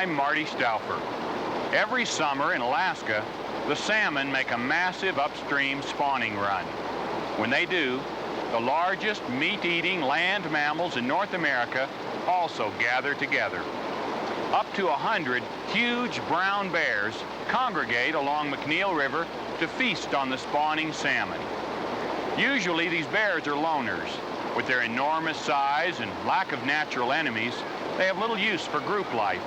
I'm Marty Stouffer. Every summer in Alaska, the salmon make a massive upstream spawning run. When they do, the largest meat-eating land mammals in North America also gather together. Up to 100 huge brown bears congregate along McNeil River to feast on the spawning salmon. Usually these bears are loners. With their enormous size and lack of natural enemies, they have little use for group life.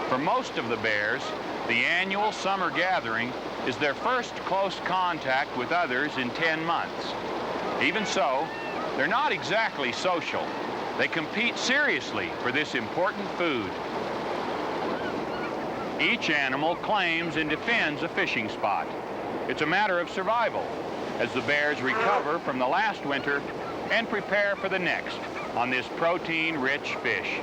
For most of the bears, the annual summer gathering is their first close contact with others in 10 months. Even so, they're not exactly social. They compete seriously for this important food. Each animal claims and defends a fishing spot. It's a matter of survival as the bears recover from the last winter and prepare for the next on this protein-rich fish.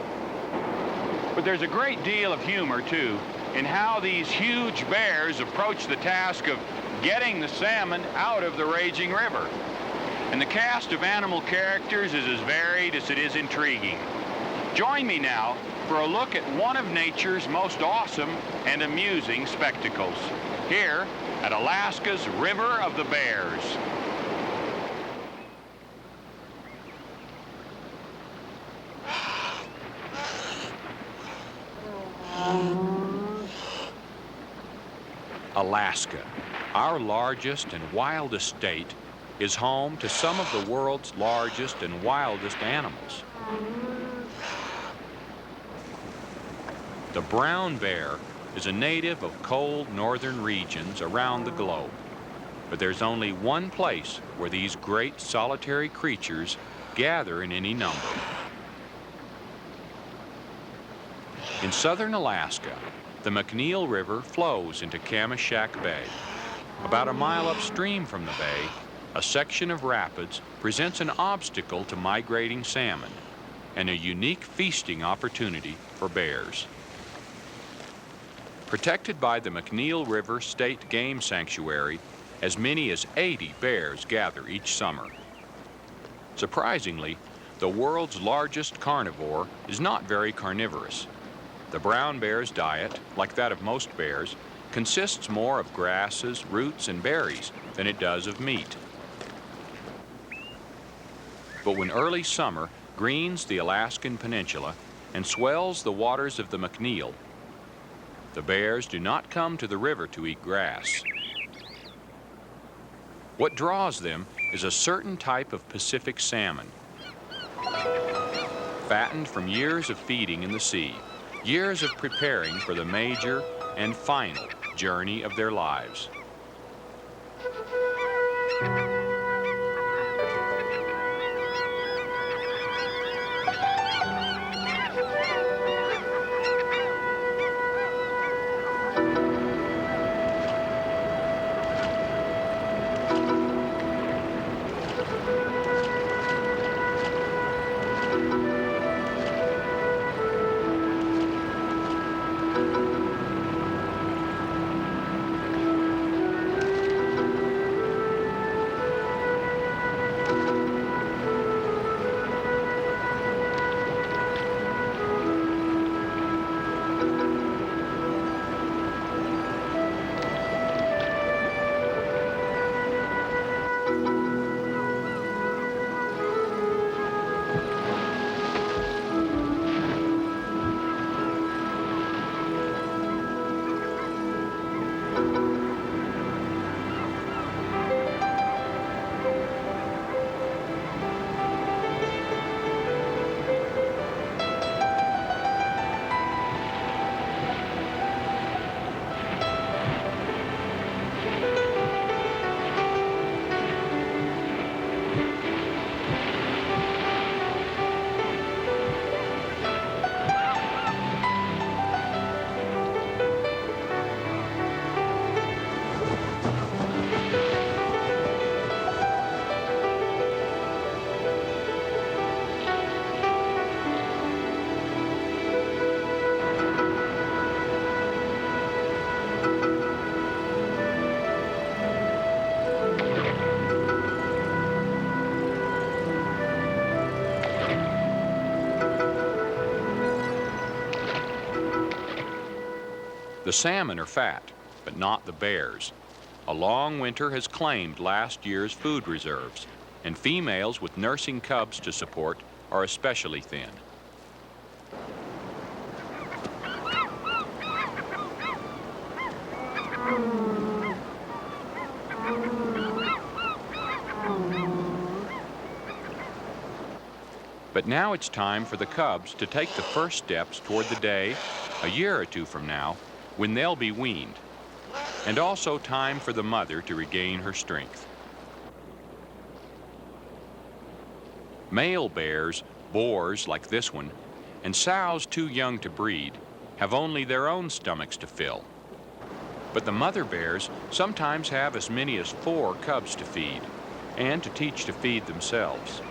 But there's a great deal of humor, too, in how these huge bears approach the task of getting the salmon out of the raging river. And the cast of animal characters is as varied as it is intriguing. Join me now for a look at one of nature's most awesome and amusing spectacles, here at Alaska's River of the Bears. Alaska, our largest and wildest state, is home to some of the world's largest and wildest animals. The brown bear is a native of cold northern regions around the globe, but there's only one place where these great solitary creatures gather in any number. In southern Alaska, the McNeil River flows into Kamishak Bay. About a mile upstream from the bay, a section of rapids presents an obstacle to migrating salmon and a unique feasting opportunity for bears. Protected by the McNeil River State Game Sanctuary, as many as 80 bears gather each summer. Surprisingly, the world's largest carnivore is not very carnivorous. The brown bear's diet, like that of most bears, consists more of grasses, roots, and berries than it does of meat. But when early summer greens the Alaskan peninsula and swells the waters of the McNeil, the bears do not come to the river to eat grass. What draws them is a certain type of Pacific salmon, fattened from years of feeding in the sea, years of preparing for the major and final journey of their lives. The salmon are fat, but not the bears. A long winter has claimed last year's food reserves, and females with nursing cubs to support are especially thin. But now it's time for the cubs to take the first steps toward the day, a year or two from now, when they'll be weaned, and also time for the mother to regain her strength. Male bears, boars like this one, and sows too young to breed, have only their own stomachs to fill. But the mother bears sometimes have as many as 4 cubs to feed, and to teach to feed themselves.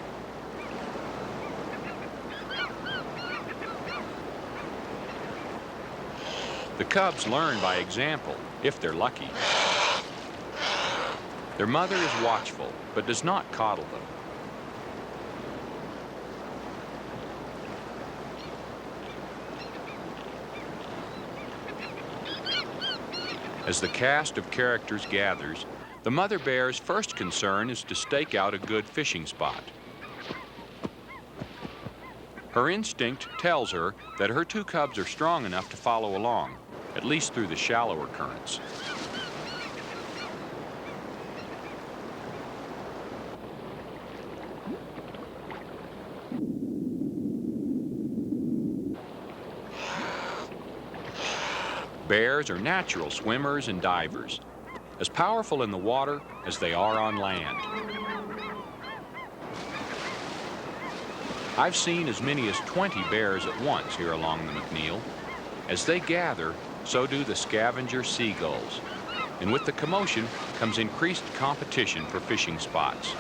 The cubs learn by example, if they're lucky. Their mother is watchful, but does not coddle them. As the cast of characters gathers, the mother bear's first concern is to stake out a good fishing spot. Her instinct tells her that her 2 cubs are strong enough to follow along, at least through the shallower currents. Bears are natural swimmers and divers, as powerful in the water as they are on land. I've seen as many as 20 bears at once here along the McNeil. As they gather, so do the scavenger seagulls, and with the commotion comes increased competition for fishing spots.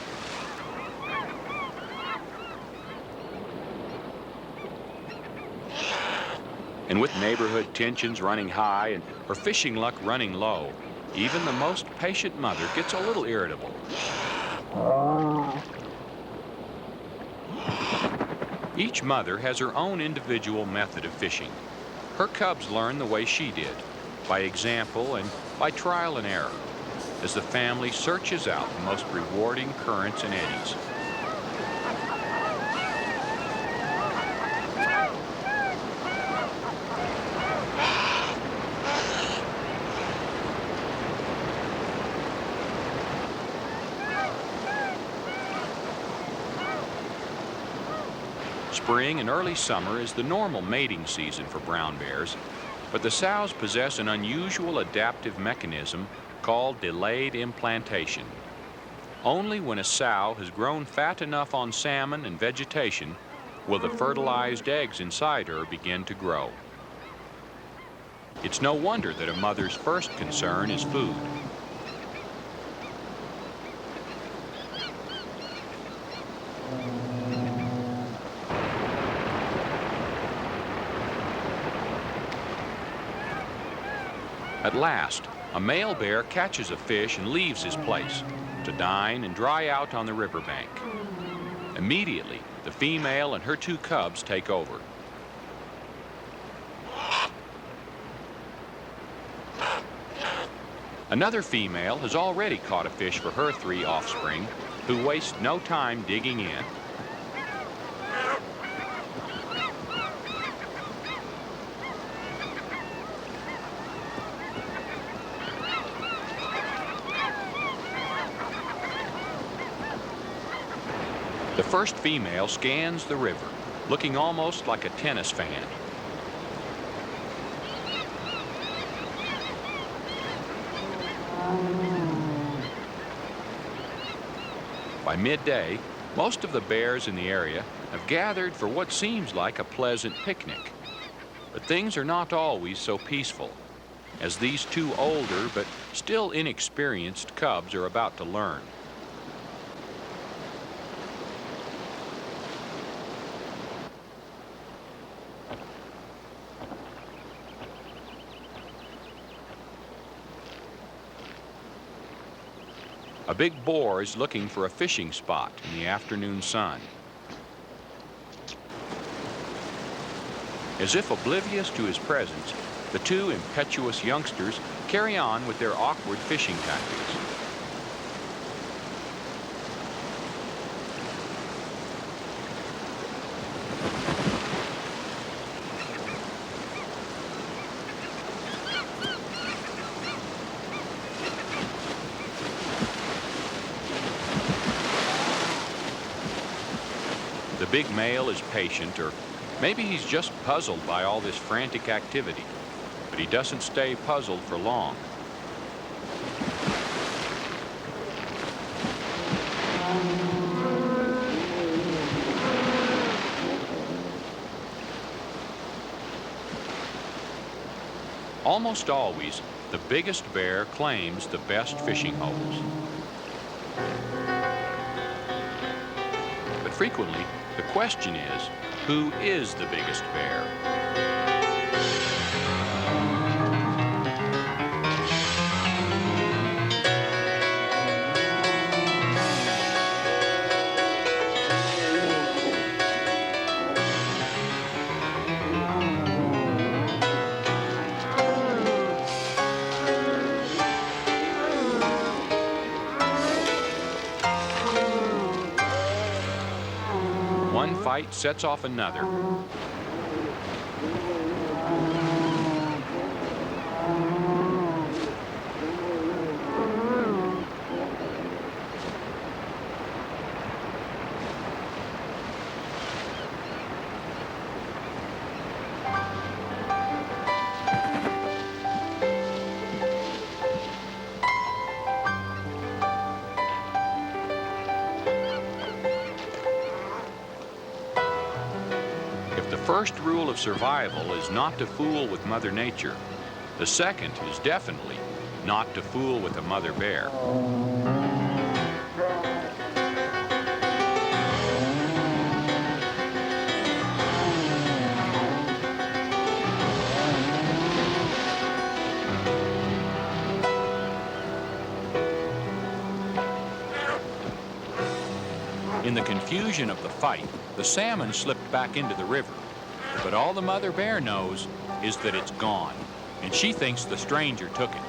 And with neighborhood tensions running high and her fishing luck running low, even the most patient mother gets a little irritable. Each mother has her own individual method of fishing. Her cubs learn the way she did, by example and by trial and error, as the family searches out the most rewarding currents and eddies. Spring and early summer is the normal mating season for brown bears, but the sows possess an unusual adaptive mechanism called delayed implantation. Only when a sow has grown fat enough on salmon and vegetation will the fertilized eggs inside her begin to grow. It's no wonder that a mother's first concern is food. At last, a male bear catches a fish and leaves his place to dine and dry out on the riverbank. Immediately, the female and her 2 cubs take over. Another female has already caught a fish for her 3 offspring, who waste no time digging in. The first female scans the river, looking almost like a tennis fan. By midday, most of the bears in the area have gathered for what seems like a pleasant picnic. But things are not always so peaceful, as these 2 older but still inexperienced cubs are about to learn. A big boar is looking for a fishing spot in the afternoon sun. As if oblivious to his presence, The two impetuous youngsters carry on with their awkward fishing tactics. The big male is patient, or maybe he's just puzzled by all this frantic activity. But he doesn't stay puzzled for long. Almost always, the biggest bear claims the best fishing holes. But frequently, the question is, who is the biggest bear? One fight sets off another. The first rule of survival is not to fool with Mother Nature. The second is definitely not to fool with a mother bear. In the confusion of the fight, the salmon slipped back into the river. But all the mother bear knows is that it's gone, and she thinks the stranger took it.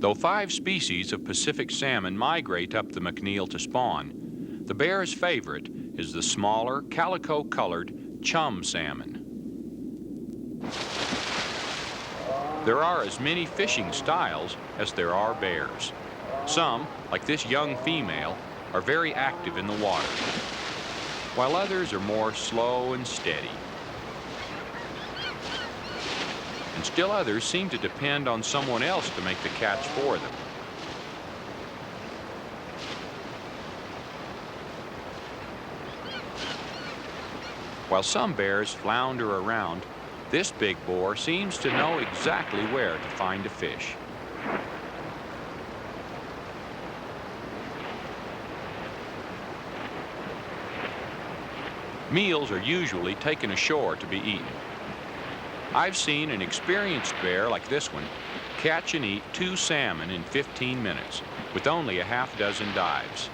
Though 5 species of Pacific salmon migrate up the McNeil to spawn, the bear's favorite is the smaller, calico-colored chum salmon. There are as many fishing styles as there are bears. Some, like this young female, are very active in the water, while others are more slow and steady. And still others seem to depend on someone else to make the catch for them. While some bears flounder around, this big boar seems to know exactly where to find a fish. Meals are usually taken ashore to be eaten. I've seen an experienced bear like this one catch and eat 2 salmon in 15 minutes with only a half dozen dives.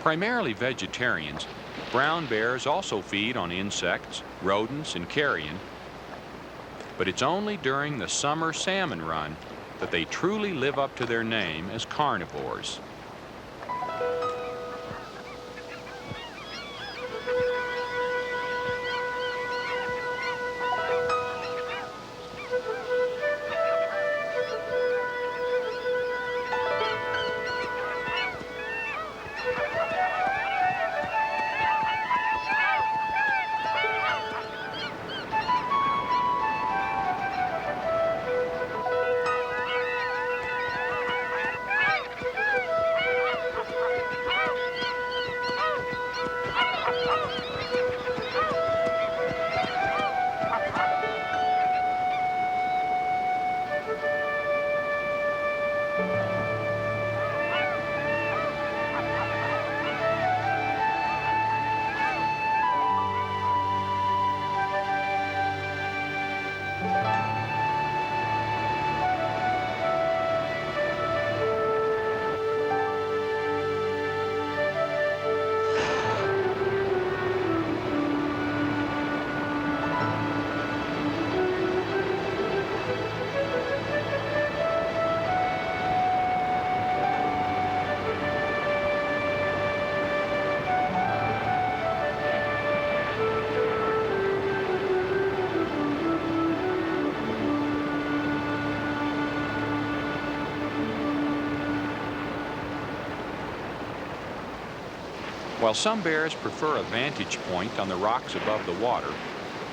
Primarily vegetarians, brown bears also feed on insects, rodents, and carrion, but it's only during the summer salmon run that they truly live up to their name as carnivores. While some bears prefer a vantage point on the rocks above the water,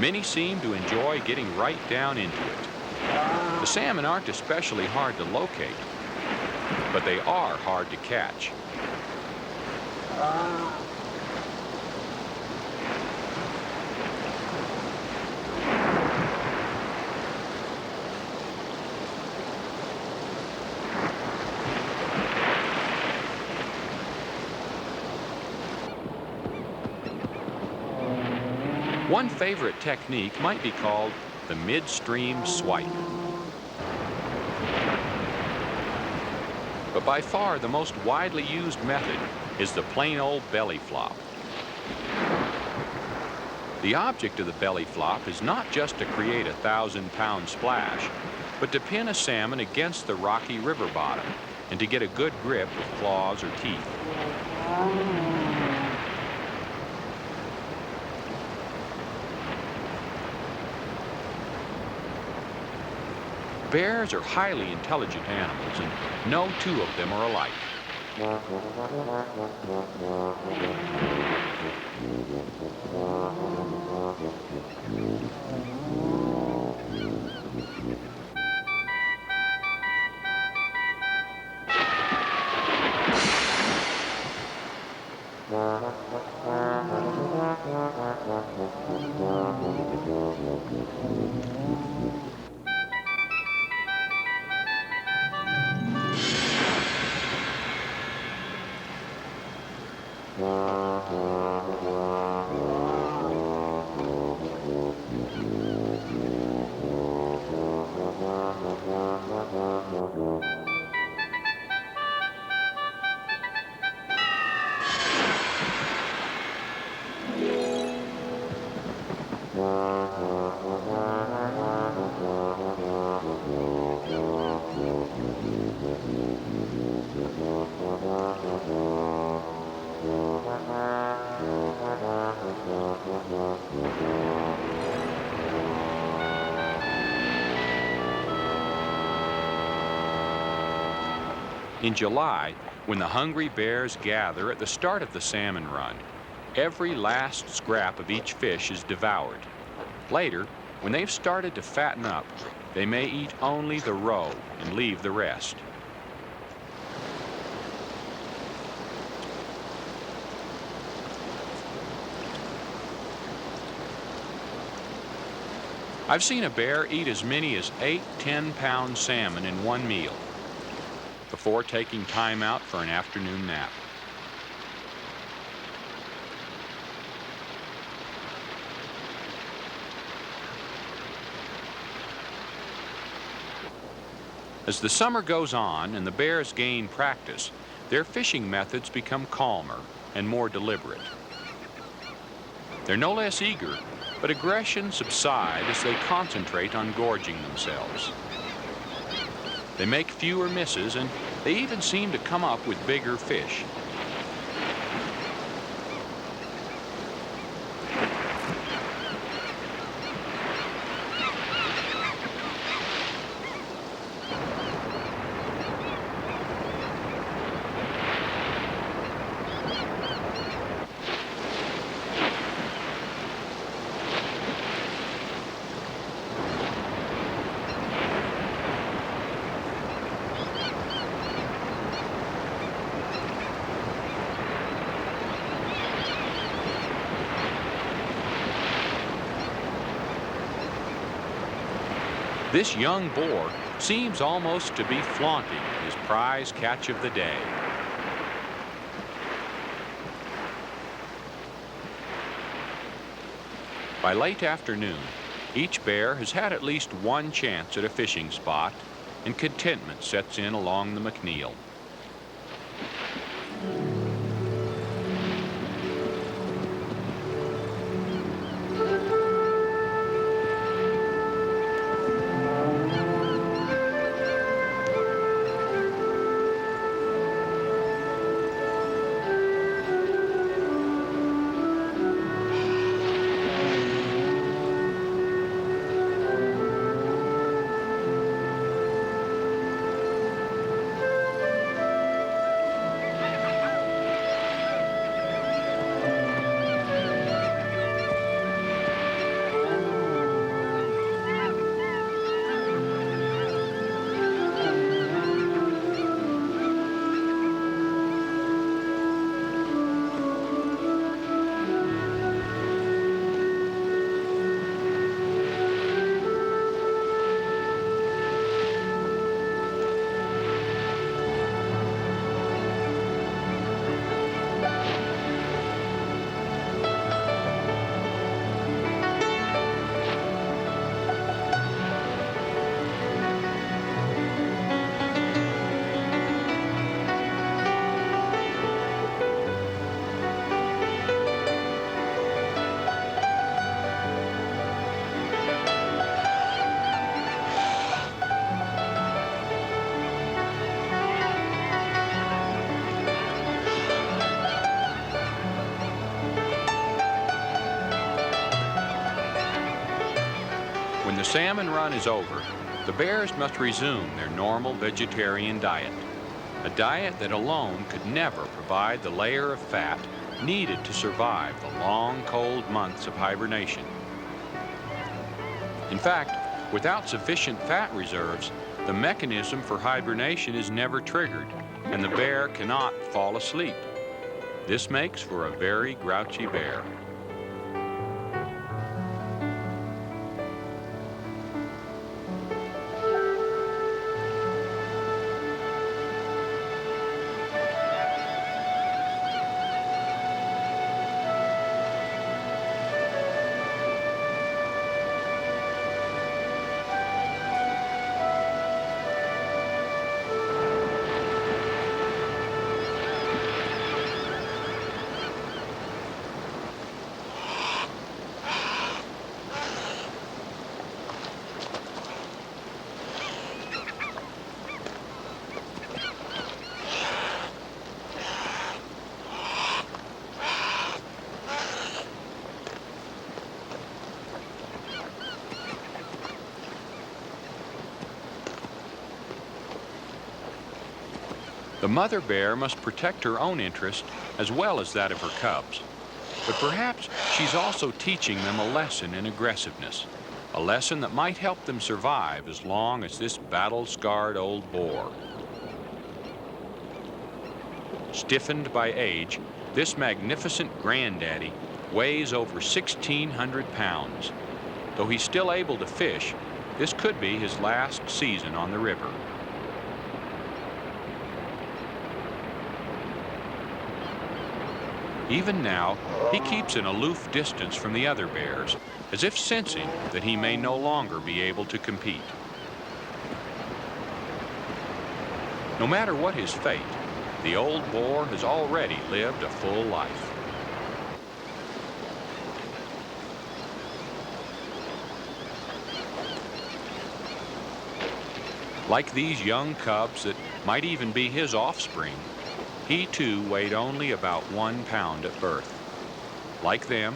many seem to enjoy getting right down into it. The salmon aren't especially hard to locate, but they are hard to catch. One favorite technique might be called the midstream swipe. But by far the most widely used method is the plain old belly flop. The object of the belly flop is not just to create a 1,000-pound splash, but to pin a salmon against the rocky river bottom and to get a good grip with claws or teeth. Bears are highly intelligent animals, and no two of them are alike. In July, when the hungry bears gather at the start of the salmon run, every last scrap of each fish is devoured. Later, when they've started to fatten up, they may eat only the roe and leave the rest. I've seen a bear eat as many as 8 10-pound salmon in one meal before taking time out for an afternoon nap. As the summer goes on and the bears gain practice, their fishing methods become calmer and more deliberate. They're no less eager, but aggression subsides as they concentrate on gorging themselves. They make fewer misses, and they even seem to come up with bigger fish. This young boar seems almost to be flaunting his prize catch of the day. By late afternoon, each bear has had at least one chance at a fishing spot, and contentment sets in along the McNeil. salmon run is over, the bears must resume their normal vegetarian diet, a diet that alone could never provide the layer of fat needed to survive the long, cold months of hibernation. In fact, without sufficient fat reserves, the mechanism for hibernation is never triggered, and the bear cannot fall asleep. This makes for a very grouchy bear. The mother bear must protect her own interest as well as that of her cubs. But perhaps she's also teaching them a lesson in aggressiveness, a lesson that might help them survive as long as this battle-scarred old boar. Stiffened by age, this magnificent granddaddy weighs over 1,600 pounds. Though he's still able to fish, this could be his last season on the river. Even now, he keeps an aloof distance from the other bears, as if sensing that he may no longer be able to compete. No matter what his fate, the old boar has already lived a full life. Like these young cubs that might even be his offspring, he too weighed only about 1 pound at birth. Like them,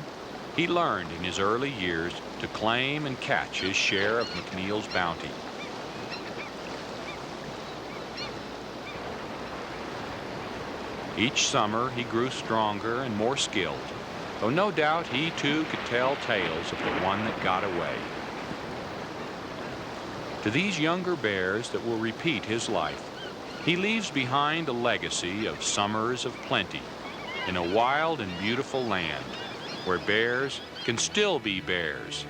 he learned in his early years to claim and catch his share of McNeil's bounty. Each summer he grew stronger and more skilled, though no doubt he too could tell tales of the one that got away. To these younger bears that will repeat his life, he leaves behind a legacy of summers of plenty in a wild and beautiful land where bears can still be bears,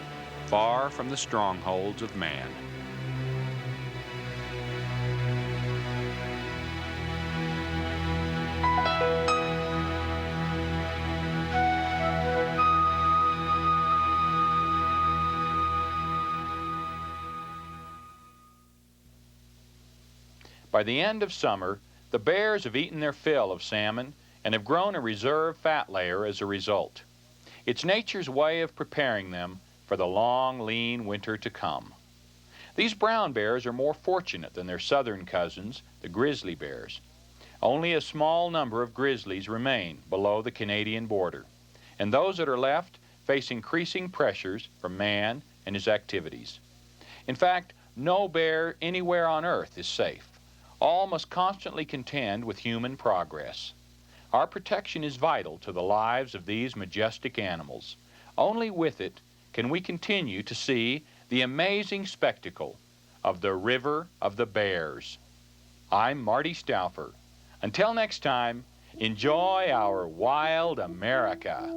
far from the strongholds of man. By the end of summer, the bears have eaten their fill of salmon and have grown a reserve fat layer as a result. It's nature's way of preparing them for the long, lean winter to come. These brown bears are more fortunate than their southern cousins, the grizzly bears. Only a small number of grizzlies remain below the Canadian border, and those that are left face increasing pressures from man and his activities. In fact, no bear anywhere on Earth is safe. All must constantly contend with human progress. Our protection is vital to the lives of these majestic animals. Only with it can we continue to see the amazing spectacle of the River of the Bears. I'm Marty Stouffer. Until next time, enjoy our wild America.